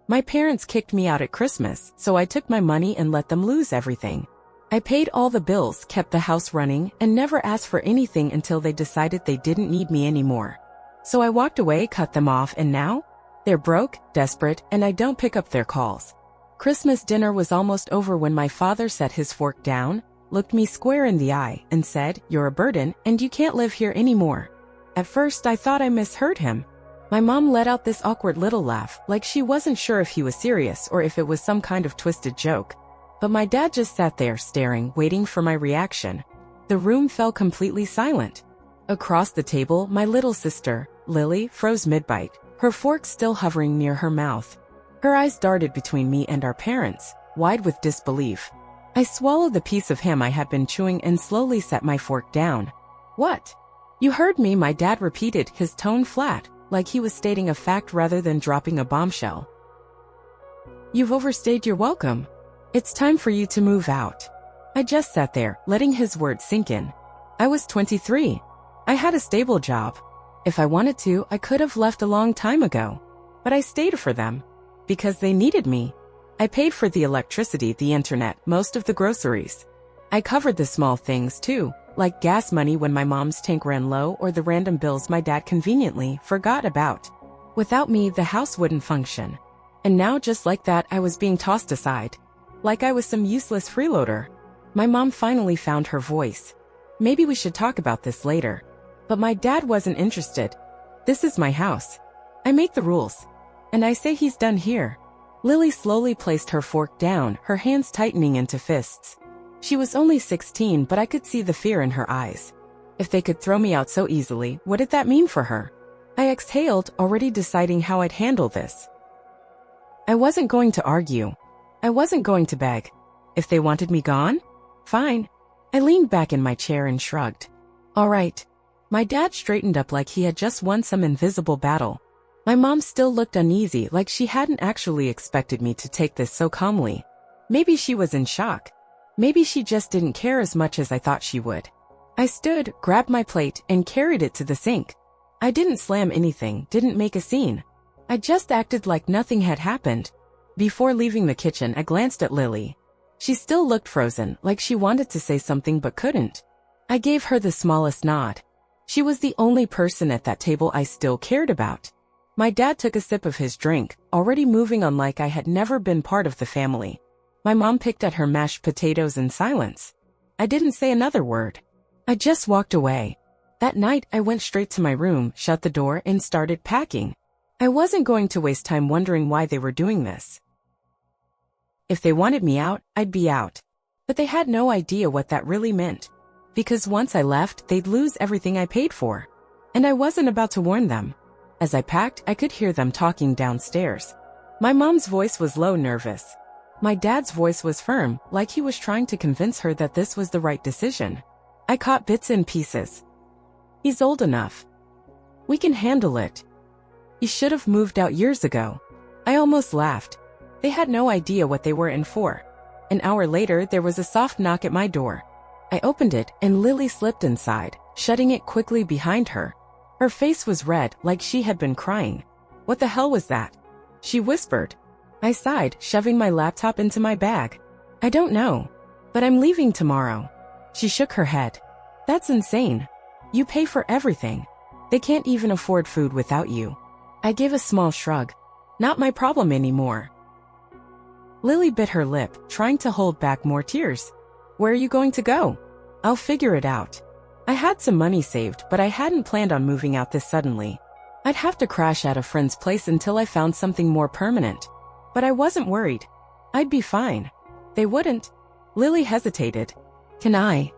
My parents kicked me out at Christmas, so I took my money and let them lose everything. I paid all the bills, kept the house running, and never asked for anything until they decided they didn't need me anymore. So I walked away, cut them off, and now? They're broke, desperate, and I don't pick up their calls. Christmas dinner was almost over when my father set his fork down, looked me square in the eye, and said, "You're a burden, and you can't live here anymore." At first I thought I misheard him. My mom let out this awkward little laugh, like she wasn't sure if he was serious or if it was some kind of twisted joke. But my dad just sat there staring, waiting for my reaction. The room fell completely silent. Across the table, my little sister, Lily, froze mid-bite, her fork still hovering near her mouth. Her eyes darted between me and our parents, wide with disbelief. I swallowed the piece of ham I had been chewing and slowly set my fork down. "What?" "You heard me," my dad repeated, his tone flat, like he was stating a fact rather than dropping a bombshell. "You've overstayed your welcome. It's time for you to move out." I just sat there, letting his words sink in. I was 23. I had a stable job. If I wanted to, I could have left a long time ago. But I stayed for them. Because they needed me. I paid for the electricity, the internet, most of the groceries. I covered the small things too, like gas money when my mom's tank ran low or the random bills my dad conveniently forgot about. Without me, the house wouldn't function. And now, just like that, I was being tossed aside. Like I was some useless freeloader. My mom finally found her voice. "Maybe we should talk about this later." But my dad wasn't interested. "This is my house. I make the rules. And I say he's done here." Lily slowly placed her fork down, her hands tightening into fists. She was only 16, but I could see the fear in her eyes. If they could throw me out so easily, what did that mean for her? I exhaled, already deciding how I'd handle this. I wasn't going to argue. I wasn't going to beg. If they wanted me gone? Fine. I leaned back in my chair and shrugged. All right. My dad straightened up like he had just won some invisible battle. My mom still looked uneasy, like she hadn't actually expected me to take this so calmly. Maybe she was in shock. Maybe she just didn't care as much as I thought she would. I stood, grabbed my plate, and carried it to the sink. I didn't slam anything, didn't make a scene. I just acted like nothing had happened. Before leaving the kitchen, I glanced at Lily. She still looked frozen, like she wanted to say something but couldn't. I gave her the smallest nod. She was the only person at that table I still cared about. My dad took a sip of his drink, already moving on like I had never been part of the family. My mom picked at her mashed potatoes in silence. I didn't say another word. I just walked away. That night, I went straight to my room, shut the door, and started packing. I wasn't going to waste time wondering why they were doing this. If they wanted me out, I'd be out. But they had no idea what that really meant. Because once I left, they'd lose everything I paid for. And I wasn't about to warn them. As I packed, I could hear them talking downstairs. My mom's voice was low, nervous. My dad's voice was firm, like he was trying to convince her that this was the right decision. I caught bits and pieces. He's old enough. We can handle it. He should have moved out years ago. I almost laughed. They had no idea what they were in for. An hour later, there was a soft knock at my door. I opened it, and Lily slipped inside, shutting it quickly behind her. Her face was red, like she had been crying. "What the hell was that?" she whispered. I sighed, shoving my laptop into my bag. "I don't know. But I'm leaving tomorrow." She shook her head. "That's insane. You pay for everything. They can't even afford food without you." I gave a small shrug. "Not my problem anymore." Lily bit her lip, trying to hold back more tears. "Where are you going to go?" "I'll figure it out." I had some money saved, but I hadn't planned on moving out this suddenly. I'd have to crash at a friend's place until I found something more permanent. But I wasn't worried. I'd be fine. They wouldn't. Lily hesitated. "Can I?"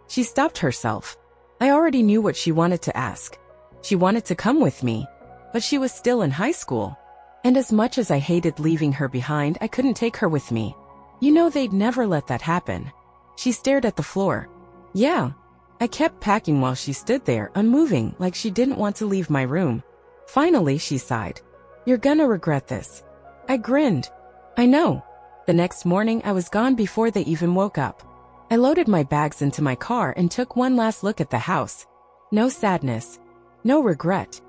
She stopped herself. I already knew what she wanted to ask. She wanted to come with me. But she was still in high school. And as much as I hated leaving her behind, I couldn't take her with me. You know they'd never let that happen. She stared at the floor. "Yeah." I kept packing while she stood there, unmoving, like she didn't want to leave my room. Finally, she sighed. "You're gonna regret this." I grinned. "I know." The next morning, I was gone before they even woke up. I loaded my bags into my car and took one last look at the house. No sadness. No regret.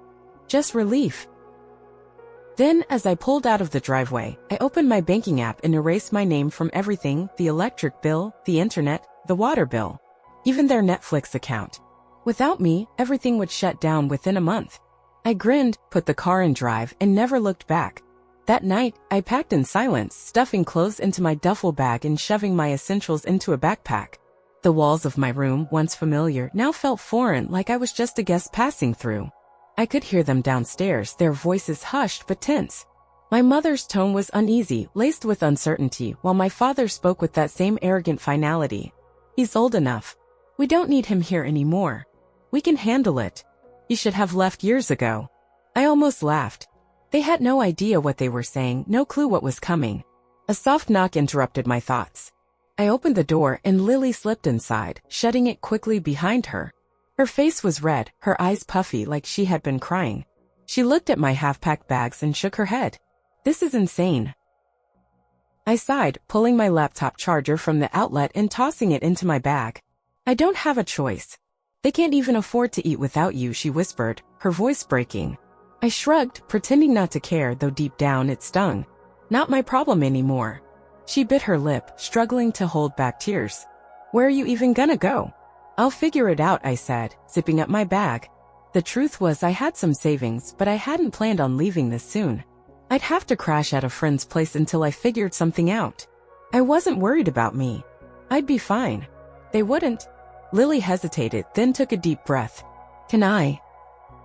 Just relief. Then, as I pulled out of the driveway, I opened my banking app and erased my name from everything: the electric bill, the internet, the water bill, even their Netflix account. Without me, everything would shut down within a month. I grinned, put the car in drive, and never looked back. That night, I packed in silence, stuffing clothes into my duffel bag and shoving my essentials into a backpack. The walls of my room, once familiar, now felt foreign, like I was just a guest passing through. I could hear them downstairs, their voices hushed but tense. My mother's tone was uneasy, laced with uncertainty, while my father spoke with that same arrogant finality. "He's old enough. We don't need him here anymore. We can handle it. You should have left years ago." I almost laughed. They had no idea what they were saying, no clue what was coming. A soft knock interrupted my thoughts. I opened the door and Lily slipped inside, shutting it quickly behind her. Her face was red, her eyes puffy like she had been crying. She looked at my half-packed bags and shook her head. "This is insane." I sighed, pulling my laptop charger from the outlet and tossing it into my bag. "I don't have a choice. They can't even afford to eat without you," she whispered, her voice breaking. I shrugged, pretending not to care, though deep down it stung. Not my problem anymore. She bit her lip, struggling to hold back tears. "Where are you even gonna go?" "I'll figure it out," I said, zipping up my bag. The truth was I had some savings, but I hadn't planned on leaving this soon. I'd have to crash at a friend's place until I figured something out. I wasn't worried about me. I'd be fine. They wouldn't. Lily hesitated, then took a deep breath. "Can I?"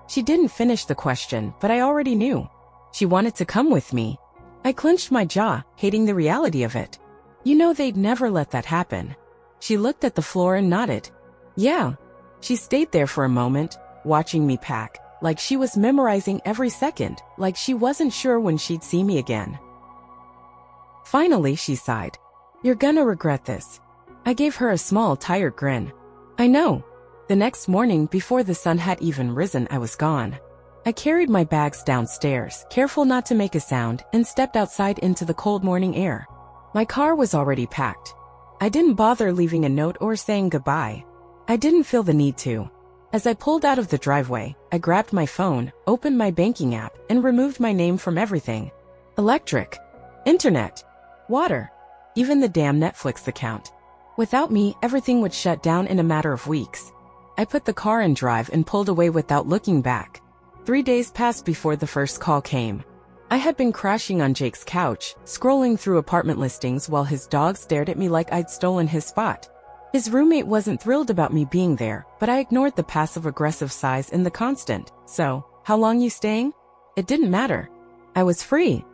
She didn't finish the question, but I already knew. She wanted to come with me. I clenched my jaw, hating the reality of it. You know they'd never let that happen. She looked at the floor and nodded. "Yeah." She stayed there for a moment, watching me pack, like she was memorizing every second, like she wasn't sure when she'd see me again. Finally, she sighed. "You're gonna regret this." I gave her a small, tired grin. "I know." The next morning, before the sun had even risen, I was gone. I carried my bags downstairs, careful not to make a sound, and stepped outside into the cold morning air. My car was already packed. I didn't bother leaving a note or saying goodbye. I didn't feel the need to. As I pulled out of the driveway, I grabbed my phone, opened my banking app, and removed my name from everything. Electric, internet, water, even the damn Netflix account. Without me, everything would shut down in a matter of weeks. I put the car in drive and pulled away without looking back. 3 days passed before the first call came. I had been crashing on Jake's couch, scrolling through apartment listings while his dog stared at me like I'd stolen his spot. His roommate wasn't thrilled about me being there, but I ignored the passive-aggressive sighs and the constant, "So, how long you staying?" It didn't matter. I was free.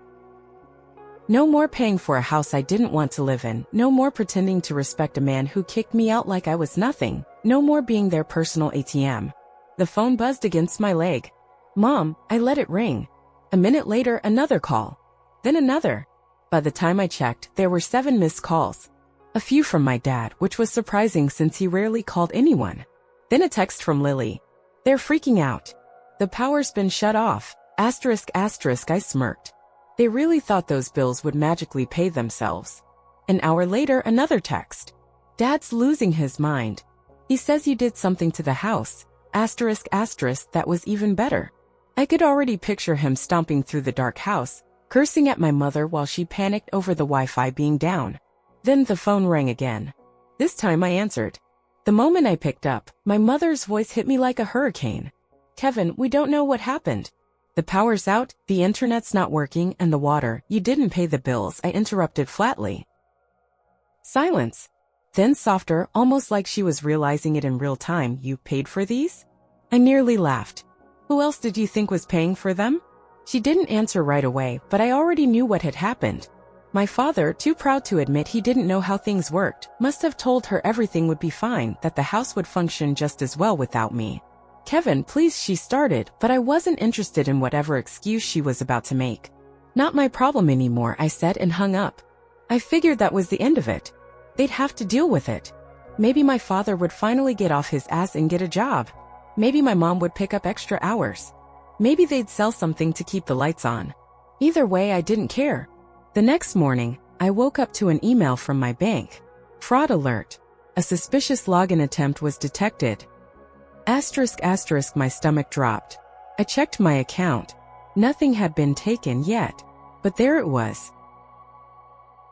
No more paying for a house I didn't want to live in, no more pretending to respect a man who kicked me out like I was nothing, no more being their personal ATM. The phone buzzed against my leg. "Mom," I let it ring. A minute later, another call. Then another. By the time I checked, there were 7 missed calls. A few from my dad, which was surprising since he rarely called anyone. Then a text from Lily. "They're freaking out. The power's been shut off. ****, I smirked. They really thought those bills would magically pay themselves. An hour later, another text. "Dad's losing his mind. He says you did something to the house. ***, that was even better." I could already picture him stomping through the dark house, cursing at my mother while she panicked over the Wi-Fi being down. Then the phone rang again. This time I answered. The moment I picked up, my mother's voice hit me like a hurricane. "Kevin, we don't know what happened. The power's out, the internet's not working, and the water, you didn't pay the bills," I interrupted flatly. Silence. Then softer, almost like she was realizing it in real time. "You paid for these?" I nearly laughed. "Who else did you think was paying for them?" She didn't answer right away, but I already knew what had happened. My father, too proud to admit he didn't know how things worked, must have told her everything would be fine, that the house would function just as well without me. "Kevin, please," she started, but I wasn't interested in whatever excuse she was about to make. "Not my problem anymore," I said and hung up. I figured that was the end of it. They'd have to deal with it. Maybe my father would finally get off his ass and get a job. Maybe my mom would pick up extra hours. Maybe they'd sell something to keep the lights on. Either way, I didn't care. The next morning, I woke up to an email from my bank. Fraud alert. A suspicious login attempt was detected. ***, my stomach dropped. I checked my account. Nothing had been taken yet, but there it was.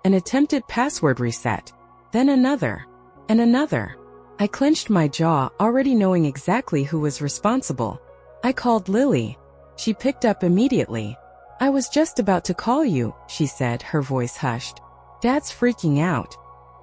An attempted password reset, then another, and another. I clenched my jaw, already knowing exactly who was responsible. I called Lily. She picked up immediately. "I was just about to call you," she said, her voice hushed. "Dad's freaking out.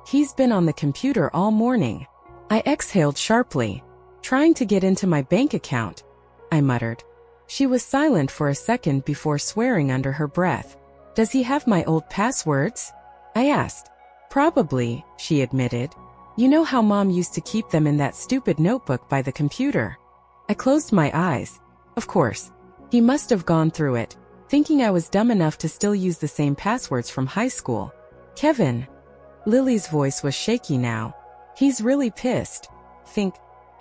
He's been on the computer all morning." I exhaled sharply. "Trying to get into my bank account," I muttered. She was silent for a second before swearing under her breath. "Does he have my old passwords?" I asked. "Probably," she admitted. "You know how Mom used to keep them in that stupid notebook by the computer." I closed my eyes. Of course. He must have gone through it, thinking I was dumb enough to still use the same passwords from high school. "Kevin." Lily's voice was shaky now. "He's really pissed.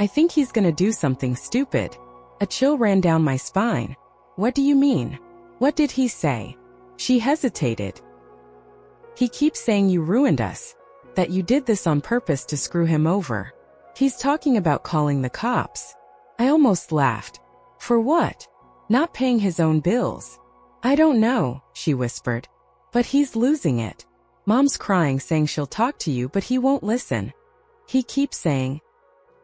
I think he's gonna do something stupid." A chill ran down my spine. "What do you mean? What did he say?" She hesitated. "He keeps saying you ruined us, that you did this on purpose to screw him over. He's talking about calling the cops." I almost laughed. "For what? Not paying his own bills?" "I don't know," she whispered. "But he's losing it. Mom's crying, saying she'll talk to you, but he won't listen. He keeps saying,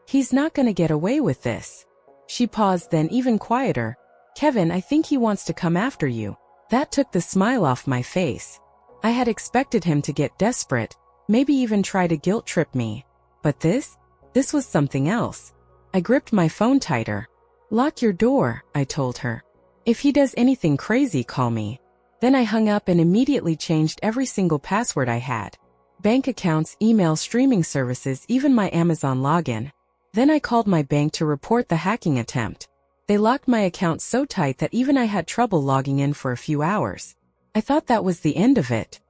he's not gonna get away with this." She paused, then even quieter. "Kevin, I think he wants to come after you." That took the smile off my face. I had expected him to get desperate, maybe even try to guilt trip me. But this was something else. I gripped my phone tighter. "Lock your door," I told her. "If he does anything crazy, call me." Then I hung up and immediately changed every single password I had. Bank accounts, email, streaming services, even my Amazon login. Then I called my bank to report the hacking attempt. They locked my account so tight that even I had trouble logging in for a few hours. I thought that was the end of it.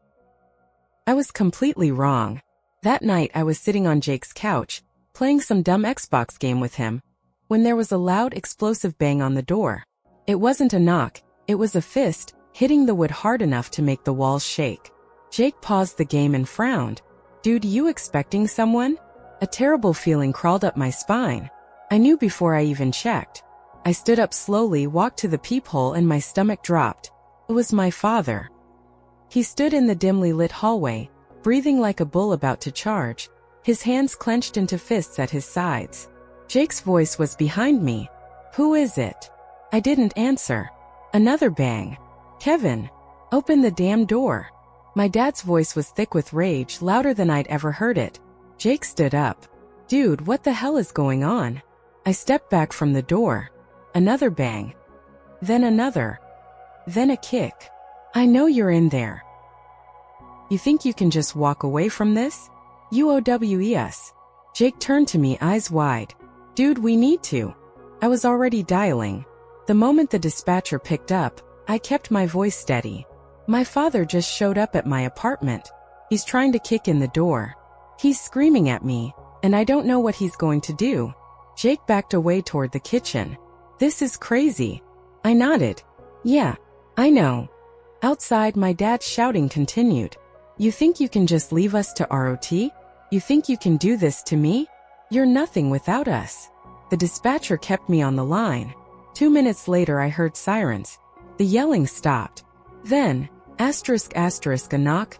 I was completely wrong. That night I was sitting on Jake's couch, playing some dumb Xbox game with him, when there was a loud explosive bang on the door. It wasn't a knock, it was a fist, hitting the wood hard enough to make the walls shake. Jake paused the game and frowned. "Dude, you expecting someone?" A terrible feeling crawled up my spine. I knew before I even checked. I stood up slowly, walked to the peephole, and my stomach dropped. It was my father. He stood in the dimly lit hallway, breathing like a bull about to charge, his hands clenched into fists at his sides. Jake's voice was behind me. "Who is it?" I didn't answer. Another bang. "Kevin, open the damn door." My dad's voice was thick with rage, louder than I'd ever heard it. Jake stood up. "Dude, what the hell is going on?" I stepped back from the door. Another bang. Then another. Then a kick. "I know you're in there. You think you can just walk away from this? UOWES. Jake turned to me, eyes wide. "Dude, we need to." I was already dialing. The moment the dispatcher picked up, I kept my voice steady. "My father just showed up at my apartment. He's trying to kick in the door. He's screaming at me, and I don't know what he's going to do." Jake backed away toward the kitchen. "This is crazy." I nodded. "Yeah, I know." Outside, my dad's shouting continued. "You think you can just leave us to ROT? You think you can do this to me? You're nothing without us." The dispatcher kept me on the line. 2 minutes later, I heard sirens. The yelling stopped. Then, a knock.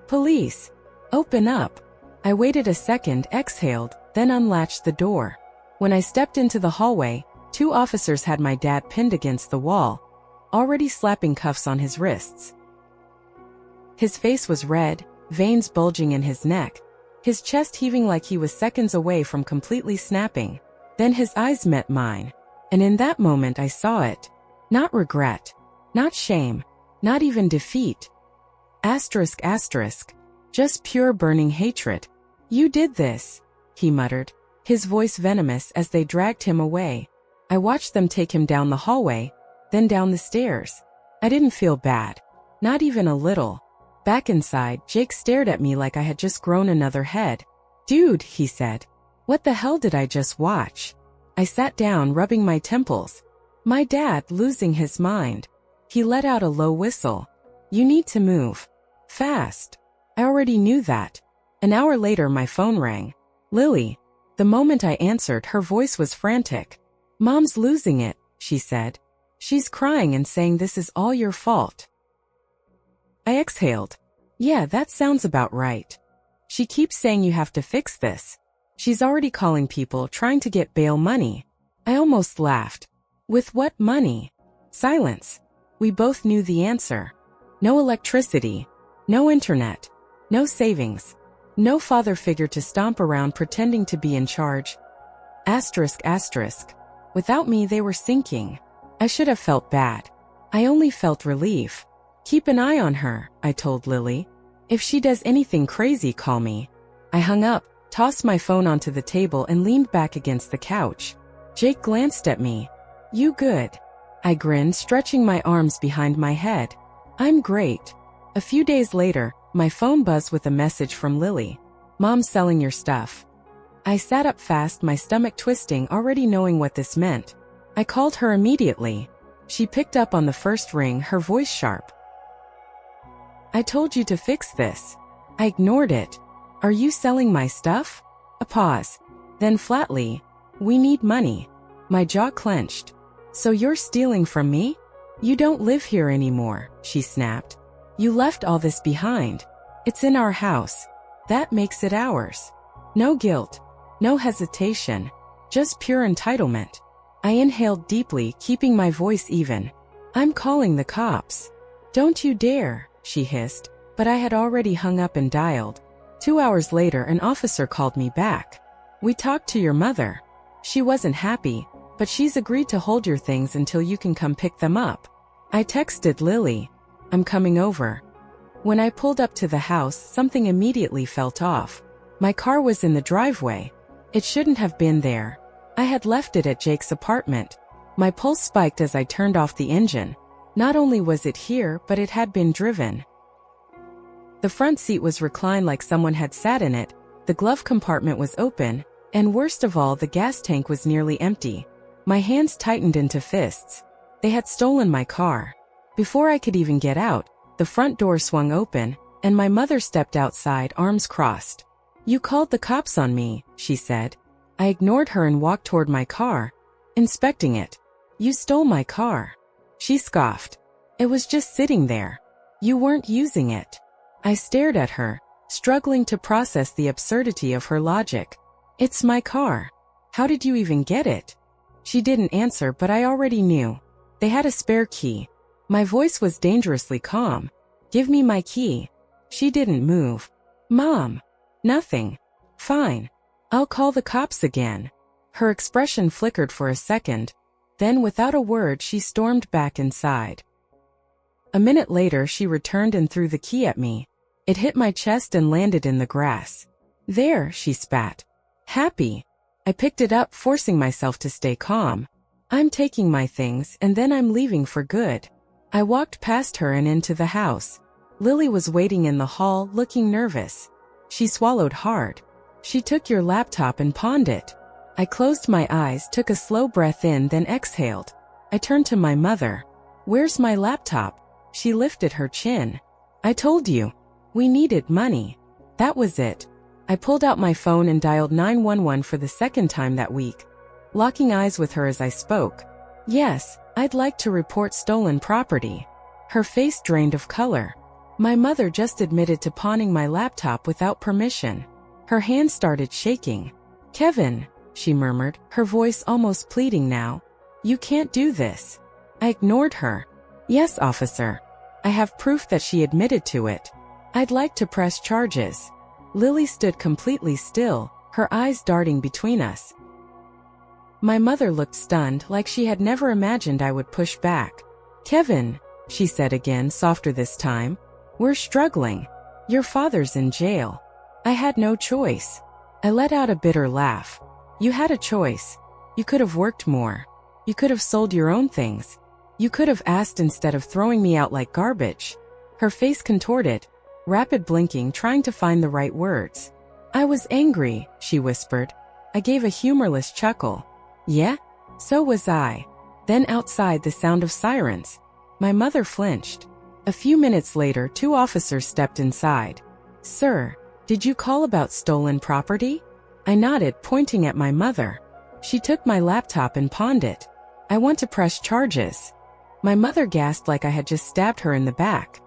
"Police. Open up." I waited a second, exhaled, then unlatched the door. When I stepped into the hallway, 2 officers had my dad pinned against the wall, already slapping cuffs on his wrists. His face was red, veins bulging in his neck, his chest heaving like he was seconds away from completely snapping. Then his eyes met mine, and in that moment I saw it. Not regret, not shame, not even defeat. Just pure burning hatred. "You did this," he muttered, his voice venomous as they dragged him away. I watched them take him down the hallway, then down the stairs. I didn't feel bad, not even a little. Back inside, Jake stared at me like I had just grown another head. "Dude," he said, "what the hell did I just watch?" I sat down, rubbing my temples. My dad losing his mind. He let out a low whistle. "You need to move. Fast." I already knew that. An hour later, my phone rang. "Lily." The moment I answered, her voice was frantic. "Mom's losing it. she said. She's crying and saying this is all your fault. I exhaled. Yeah, that sounds about right. She keeps saying you have to fix this. She's already calling people trying to get bail money. I almost laughed. With what money? Silence. We both knew the answer. No electricity. No internet. No savings. No father figure to stomp around pretending to be in charge. Asterisk asterisk. Without me they were sinking. I should have felt bad. I only felt relief. Keep an eye on her, I told Lily. If she does anything crazy, call me. I hung up, tossed my phone onto the table and leaned back against the couch. Jake glanced at me. You good? I grinned, stretching my arms behind my head. I'm great. A few days later, my phone buzzed with a message from Lily. Mom's selling your stuff. I sat up fast, my stomach twisting, already knowing what this meant. I called her immediately. She picked up on the first ring, her voice sharp. I told you to fix this. I ignored it. Are you selling my stuff? A pause. Then flatly, we need money. My jaw clenched. So you're stealing from me? You don't live here anymore, she snapped. You left all this behind. It's in our house. That makes it ours. No guilt. No hesitation. Just pure entitlement. I inhaled deeply, keeping my voice even. I'm calling the cops. Don't you dare, she hissed, but I had already hung up and dialed. 2 hours later, an officer called me back. We talked to your mother. She wasn't happy, but she's agreed to hold your things until you can come pick them up. I texted Lily. I'm coming over. When I pulled up to the house, something immediately felt off. My car was in the driveway. It shouldn't have been there. I had left it at Jake's apartment. My pulse spiked as I turned off the engine. Not only was it here, but it had been driven. The front seat was reclined like someone had sat in it, the glove compartment was open, and worst of all, the gas tank was nearly empty. My hands tightened into fists. They had stolen my car. Before I could even get out, the front door swung open, and my mother stepped outside, arms crossed. You called the cops on me, she said. I ignored her and walked toward my car, inspecting it. You stole my car. She scoffed. It was just sitting there. You weren't using it. I stared at her, struggling to process the absurdity of her logic. It's my car. How did you even get it? She didn't answer, but I already knew. They had a spare key. My voice was dangerously calm. Give me my key. She didn't move. Mom. Nothing. Fine. I'll call the cops again. Her expression flickered for a second. Then without a word she stormed back inside. A minute later she returned and threw the key at me. It hit my chest and landed in the grass. There, she spat. Happy. I picked it up, forcing myself to stay calm. I'm taking my things and then I'm leaving for good. I walked past her and into the house. Lily was waiting in the hall, looking nervous. She swallowed hard. She took your laptop and pawned it. I closed my eyes, took a slow breath in, then exhaled. I turned to my mother. Where's my laptop? She lifted her chin. I told you. We needed money. That was it. I pulled out my phone and dialed 911 for the second time that week, locking eyes with her as I spoke. Yes, I'd like to report stolen property. Her face drained of color. My mother just admitted to pawning my laptop without permission. Her hand started shaking. Kevin, she murmured, her voice almost pleading now. You can't do this. I ignored her. Yes, officer. I have proof that she admitted to it. I'd like to press charges. Lily stood completely still, her eyes darting between us. My mother looked stunned, like she had never imagined I would push back. Kevin, she said again, softer this time. We're struggling. Your father's in jail. I had no choice. I let out a bitter laugh. You had a choice. You could have worked more. You could have sold your own things. You could have asked instead of throwing me out like garbage. Her face contorted, rapid blinking, trying to find the right words. I was angry, she whispered. I gave a humorless chuckle. Yeah? So was I. Then outside, the sound of sirens. My mother flinched. A few minutes later, 2 officers stepped inside. Sir, did you call about stolen property? I nodded, pointing at my mother. She took my laptop and pawned it. I want to press charges. My mother gasped like I had just stabbed her in the back.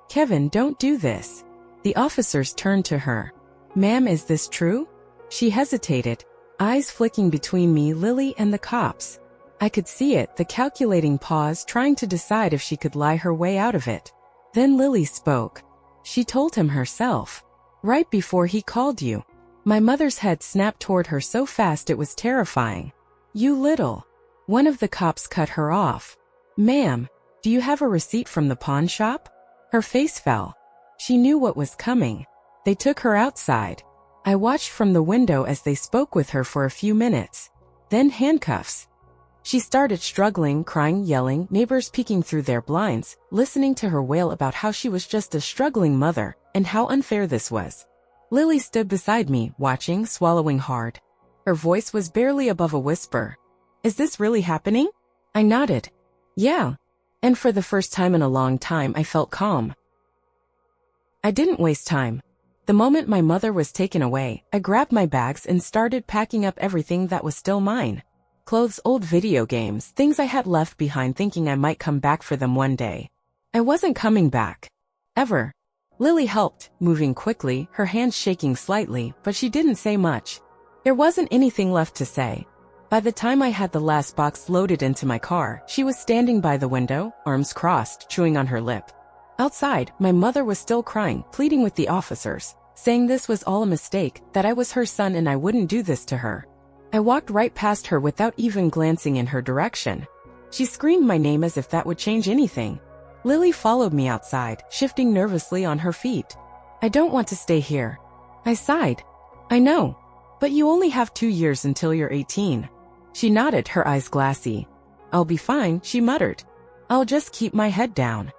Kevin, don't do this. The officers turned to her. Ma'am, is this true? She hesitated, eyes flicking between me, Lily, and the cops. I could see it, the calculating pause, trying to decide if she could lie her way out of it. Then Lily spoke. She told him herself. Right before he called you. My mother's head snapped toward her so fast it was terrifying. You little. One of the cops cut her off. Ma'am, do you have a receipt from the pawn shop? Her face fell. She knew what was coming. They took her outside. I watched from the window as they spoke with her for a few minutes. Then handcuffs. She started struggling, crying, yelling, neighbors peeking through their blinds, listening to her wail about how she was just a struggling mother, and how unfair this was. Lily stood beside me, watching, swallowing hard. Her voice was barely above a whisper. Is this really happening? I nodded. Yeah. And for the first time in a long time I felt calm. I didn't waste time. The moment my mother was taken away, I grabbed my bags and started packing up everything that was still mine. Clothes, old video games, things I had left behind thinking I might come back for them one day. I wasn't coming back. Ever. Lily helped, moving quickly, her hands shaking slightly, but she didn't say much. There wasn't anything left to say. By the time I had the last box loaded into my car, she was standing by the window, arms crossed, chewing on her lip. Outside, my mother was still crying, pleading with the officers, saying this was all a mistake, that I was her son and I wouldn't do this to her. I walked right past her without even glancing in her direction. She screamed my name as if that would change anything. Lily followed me outside, shifting nervously on her feet. I don't want to stay here. I sighed. I know. But you only have 2 years until you're 18. She nodded, her eyes glassy. I'll be fine, she muttered. I'll just keep my head down.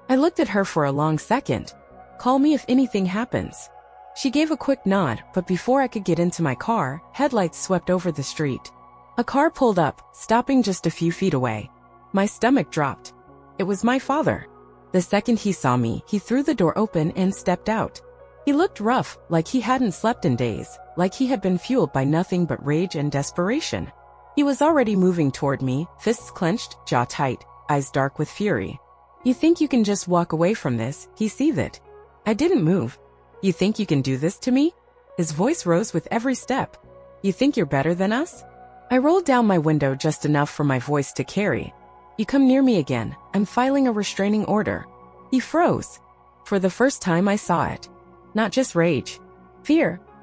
I looked at her for a long second. Call me if anything happens. She gave a quick nod, but before I could get into my car, headlights swept over the street. A car pulled up, stopping just a few feet away. My stomach dropped. It was my father. The second he saw me, he threw the door open and stepped out. He looked rough, like he hadn't slept in days, like he had been fueled by nothing but rage and desperation. He was already moving toward me, fists clenched, jaw tight, eyes dark with fury. You think you can just walk away from this? He seethed. I didn't move. You think you can do this to me? His voice rose with every step. You think you're better than us? I rolled down my window just enough for my voice to carry. You come near me again, I'm filing a restraining order. He froze. For the first time I saw it. Not just rage. Fear. ***,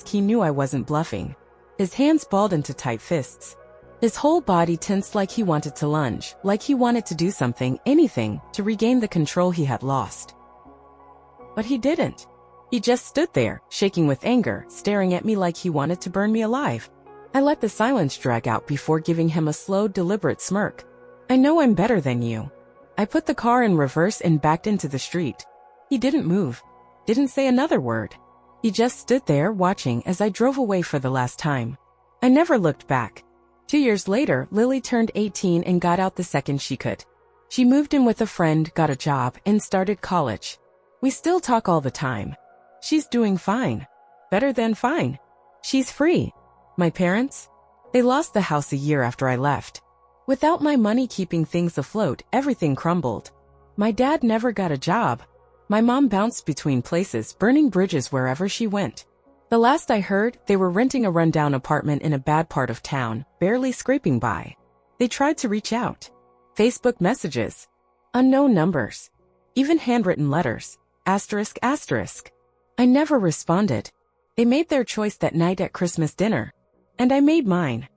he knew I wasn't bluffing. His hands balled into tight fists. His whole body tensed like he wanted to lunge, like he wanted to do something, anything, to regain the control he had lost. But he didn't. He just stood there, shaking with anger, staring at me like he wanted to burn me alive. I let the silence drag out before giving him a slow, deliberate smirk. I know I'm better than you. I put the car in reverse and backed into the street. He didn't move. Didn't say another word. He just stood there watching as I drove away for the last time. I never looked back. 2 years later, Lily turned 18 and got out the second she could. She moved in with a friend, got a job, and started college. We still talk all the time. She's doing fine. Better than fine. She's free. My parents? They lost the house a year after I left. Without my money keeping things afloat, everything crumbled. My dad never got a job. My mom bounced between places, burning bridges wherever she went. The last I heard, they were renting a rundown apartment in a bad part of town, barely scraping by. They tried to reach out. Facebook messages. Unknown numbers. Even handwritten letters. ***. I never responded. They made their choice that night at Christmas dinner. And I made mine.